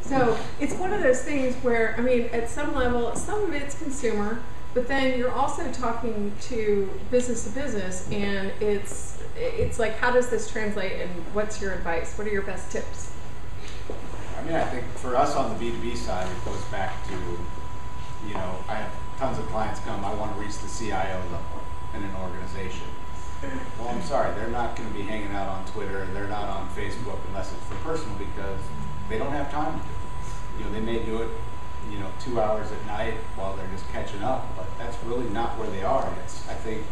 So it's one of those things where, I mean, at some level, some of it's consumer, but then you're also talking to business, and it's like, how does this translate, and what's your advice? What are your best tips? I mean, I think for us on the B2B side, it goes back to, you know, I have tons of clients come, I want to reach the CIO level in an organization. Well, I'm sorry, they're not going to be hanging out on Twitter, they're not on Facebook unless it's for personal, because they don't have time to do it. You know, they may do it, you know, 2 hours at night while they're just catching up, but that's really not where they are. It's, I think,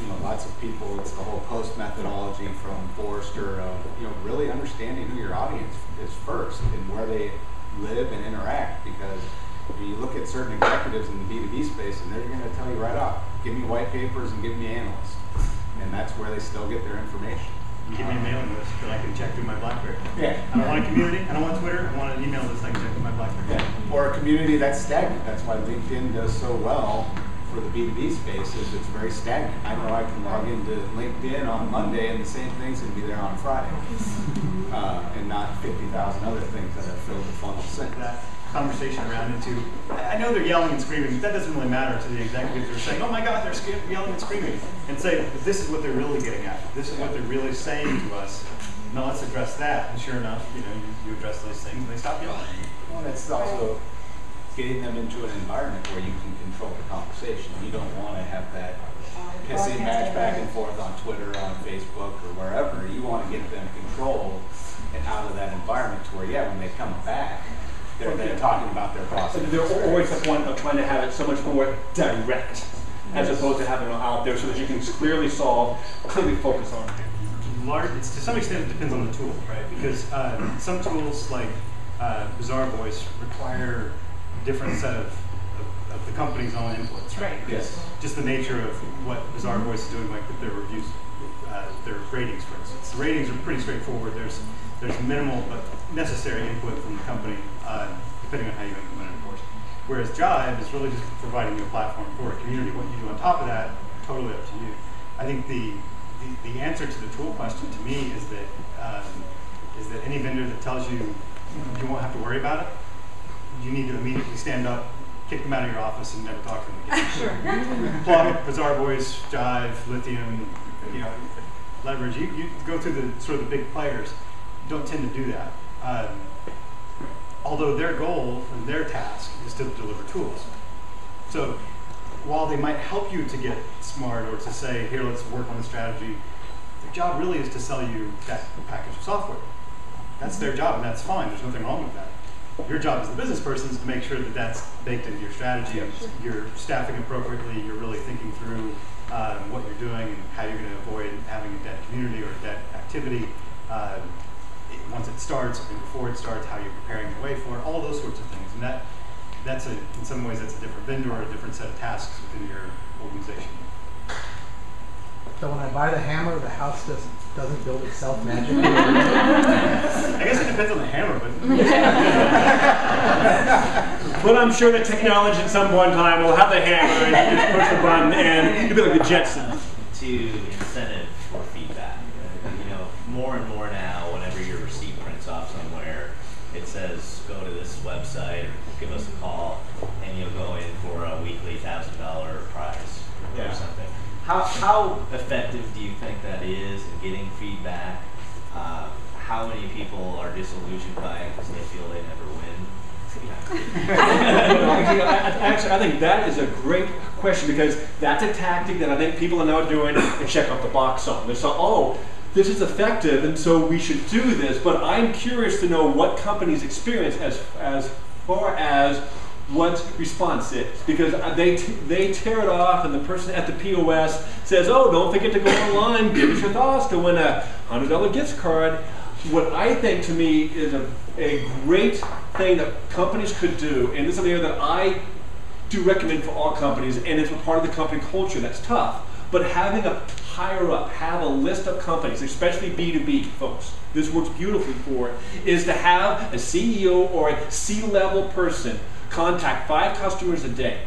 you know, lots of people, it's the whole post methodology from Forrester of, you know, really understanding who your audience is first and where they live and interact, because you look at certain executives in the B2B space and they're going to tell you right off, give me white papers and give me analysts. And that's where they still get their information. Give me a mailing list that I can check through my BlackBerry. Yeah. I don't want a community, I don't want Twitter, I want an email list I can check through my BlackBerry. Yeah. Or a community that's stagnant. That's why LinkedIn does so well for the B2B space, is it's very stagnant. I know I can log into LinkedIn on Monday and the same thing's going to be there on Friday. And not 50,000 other things that have filled the funnel since. That conversation around into, I know they're yelling and screaming, but that doesn't really matter to the executives. They're saying, oh my God, they're yelling and screaming. And say, but this is what they're really getting at. This is what they're really saying to us. Now let's address that. And sure enough, you know, you address those things and they stop yelling. Well, it's also getting them into an environment where you can control the conversation. You don't want to have that pissy match back and forth on Twitter, on Facebook, or wherever. You want to get them controlled and out of that environment to where, yeah, when they come back, they're talking about their process. They're always the point of trying to have it so much more direct, as opposed to having it out there so that you can clearly focus on it. It's, to some extent, it depends on the tool, right? Because some tools like Bazaar Voice require a different set of the company's own inputs, right? Yes. Just the nature of what Bazaar Voice is doing, like with their reviews, their ratings, for instance. The ratings are pretty straightforward. There's minimal but necessary input from the company, depending on how you implement it, of course. Whereas Jive is really just providing you a platform for a community. What you do on top of that, totally up to you. I think the answer to the tool question to me is that any vendor that tells you you won't have to worry about it, you need to immediately stand up, kick them out of your office, and never talk to them again. Sure. Plug, Bazaar Voice, Jive, Lithium, you know, Leverage. You go through the sort of the big players. Don't tend to do that. Although their goal and their task is to deliver tools. So while they might help you to get smart or to say, here, let's work on the strategy, their job really is to sell you that package of software. That's their job, and that's fine. There's nothing wrong with that. Your job as the business person is to make sure that that's baked into your strategy. You're staffing appropriately. You're really thinking through what you're doing and how you're going to avoid having a dead community or a dead activity. Once it starts and before it starts, how you're preparing the way for it, all those sorts of things. And that's in some ways, that's a different vendor or a different set of tasks within your organization. So when I buy the hammer, the house doesn't build itself magically? I guess it depends on the hammer, but... But I'm sure that technology at some point in time will have the hammer and just push the button and you'll be like the Jetsons. To incentive for feedback. You know, more and more now, whenever your receipt prints off somewhere, it says go to this website or give us a call, and you'll go in for a weekly $1,000 prize or something. How effective do you think that is in getting feedback? How many people are disillusioned by it because they feel they never win? Actually, I think that is a great question, because that's a tactic that I think people are now doing and check off the box on. They're saying, oh, this is effective, and so we should do this. But I'm curious to know what companies experience as far as what response is, because they tear it off, and the person at the POS says, oh, don't forget to go online, give us your thoughts to win a $100 gift card. What I think, to me, is a great thing that companies could do, and this is something that I do recommend for all companies, and it's a part of the company culture that's tough, but having a higher up, have a list of companies, especially B2B folks, this works beautifully for it, is to have a CEO or a C-level person contact 5 customers a day.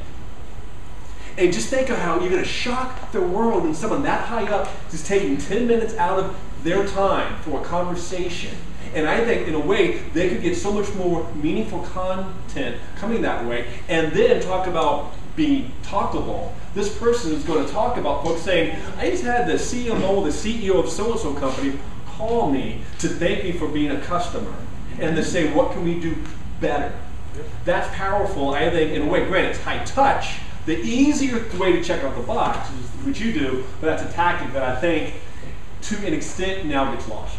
And just think of how you're going to shock the world when someone that high up is taking 10 minutes out of their time for a conversation And I think in a way they could get so much more meaningful content coming that way, and then talk about being talkable. This person is going to talk about folks saying, I just had the CMO, the CEO of so-and-so company call me to thank me for being a customer, and to say, what can we do better? That's powerful, I think, in a way. Granted, it's high touch. The easier way to check out the box is what you do, but that's a tactic that I think, to an extent, now gets lost.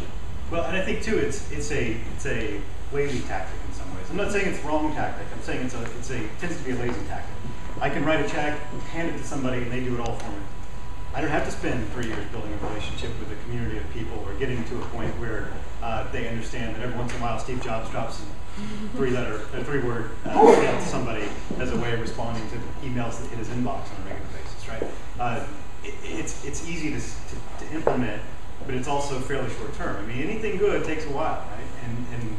Well, and I think too, it's a lazy tactic in some ways. I'm not saying it's a wrong tactic. I'm saying it tends to be a lazy tactic. I can write a check, hand it to somebody, and they do it all for me. I don't have to spend 3 years building a relationship with a community of people, or getting to a point where they understand that every once in a while Steve Jobs drops a three-word email to somebody as a way of responding to emails that hit his inbox on a regular basis, right? It's easy to implement, but it's also fairly short term. I mean, anything good takes a while, right? And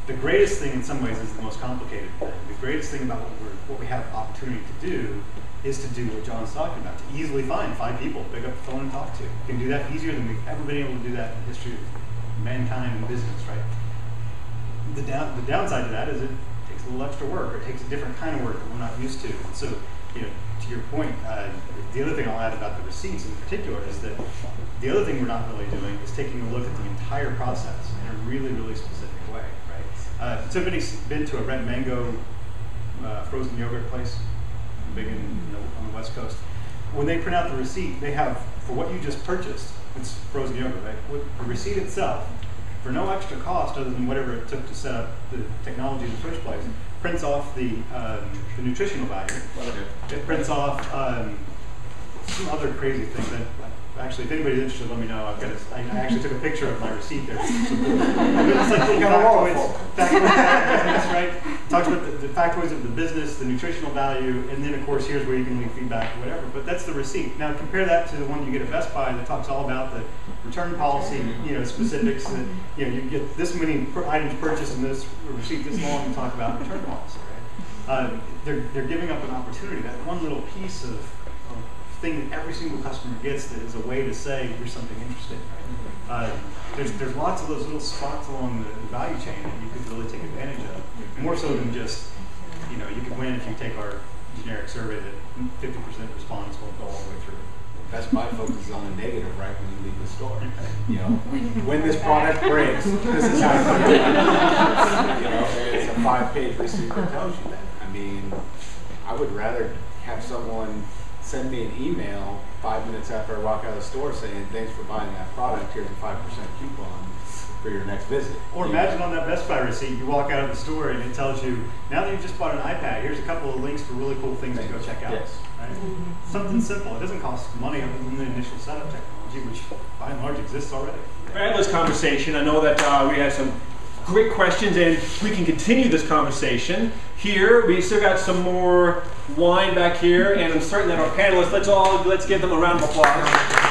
the greatest thing in some ways is the most complicated thing. The greatest thing about what we have opportunity to do is to do what John's talking about, to easily find 5 people, pick up the phone and talk to. We can do that easier than we've ever been able to do that in the history of mankind and business, right? The downside to that is it takes a little extra work, or it takes a different kind of work that we're not used to. And so, to your point, the other thing I'll add about the receipts in particular is that the other thing we're not really doing is taking a look at the entire process in a really, really specific way, right? Has anybody been to a Red Mango frozen yogurt place? Big on the West Coast. When they print out the receipt, they have, for what you just purchased, it's frozen yogurt, right? With the receipt itself, for no extra cost other than whatever it took to set up the technology in the first place, prints off the nutritional value. It prints off some other crazy thing that, actually, if anybody's interested, let me know. I actually took a picture of my receipt there. It's like little factoids, right? Talks about the factoids of the business, the nutritional value, and then of course here's where you can leave feedback or whatever. But that's the receipt. Now compare that to the one you get at Best Buy that talks all about the return policy, specifics. That you get this many items purchased in this receipt this long, and talk about return policy, right? They're giving up an opportunity. That one little piece of thing that every single customer gets that is a way to say here's something interesting, right? There's lots of those little spots along the value chain that you could really take advantage of. More so than just, you could win if you take our generic survey that 50% respondents won't go all the way through. Best Buy focuses on the negative right when you leave the store. When this product breaks, this is how you do it. It's a 5-page receipt that tells you that. I mean, I would rather have someone send me an email 5 minutes after I walk out of the store saying, thanks for buying that product, here's a 5% coupon for your next visit. Or imagine on that Best Buy receipt, you walk out of the store and it tells you, now that you've just bought an iPad, here's a couple of links for really cool things to go check out. Yes. Right? Something simple. It doesn't cost money other than the initial setup technology, which by and large exists already. Fabulous conversation. I know that we had some great questions, and we can continue this conversation here. We still got some more wine back here, and I'm certain that our panelists, let's give them a round of applause.